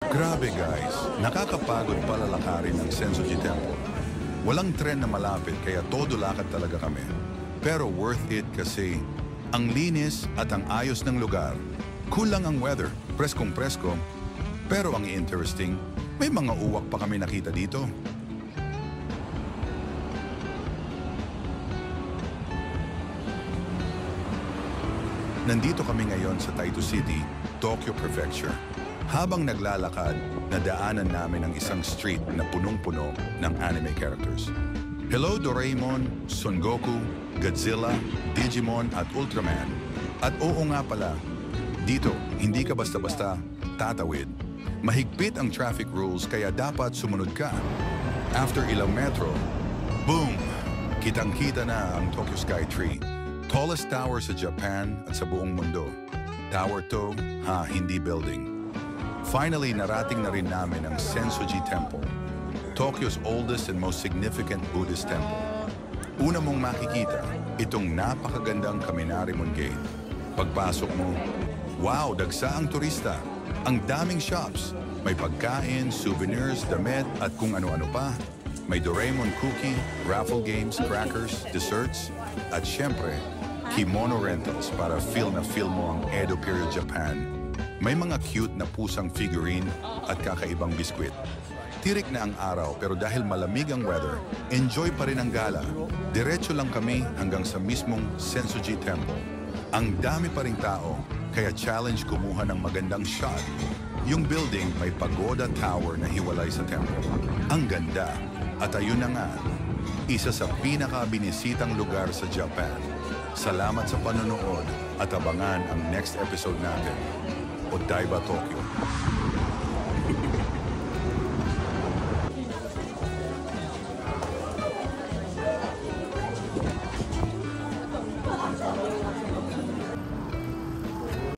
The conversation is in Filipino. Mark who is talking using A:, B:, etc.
A: Grabe guys, nakakapagod pala lakarin ng Sensoji Temple. Walang tren na malapit kaya todo lakad talaga kami. Pero worth it kasi ang linis at ang ayos ng lugar. Kulang ang weather, preskong presko. Pero ang interesting, may mga uwak pa kami nakita dito. Nandito kami ngayon sa Taito City, Tokyo Prefecture. Habang naglalakad, nadaanan namin ang isang street na punong-puno ng anime characters. Hello Doraemon, Son Goku, Godzilla, Digimon at Ultraman. At oo nga pala, dito hindi ka basta-basta tatawid. Mahigpit ang traffic rules kaya dapat sumunod ka. After ilang metro, boom! Kitang-kita na ang Tokyo Sky Tree. Tallest tower sa Japan at sa buong mundo. Tower to, hindi building. Finally, narating na rin namin ang Sensoji Temple, Tokyo's oldest and most significant Buddhist temple. Una mong makikita, itong napakagandang Kaminarimon Gate. Pagpasok mo, wow, dagsa ang turista. Ang daming shops. May pagkain, souvenirs, damit at kung ano-ano pa. May Doraemon cookie, raffle games, crackers, desserts, at syempre, kimono rentals para feel mo ang Edo period Japan. May mga cute na pusang figurine at kakaibang biskwit. Tirik na ang araw pero dahil malamig ang weather, enjoy pa rin ang gala. Diretso lang kami hanggang sa mismong Sensoji Temple. Ang dami pa ring tao, kaya challenge kumuha ng magandang shot. Yung building may pagoda tower na hiwalay sa temple. Ang ganda. At ayun na nga, isa sa pinaka-binisitang lugar sa Japan. Salamat sa panonood at abangan ang next episode natin. Odaiba, Tokyo.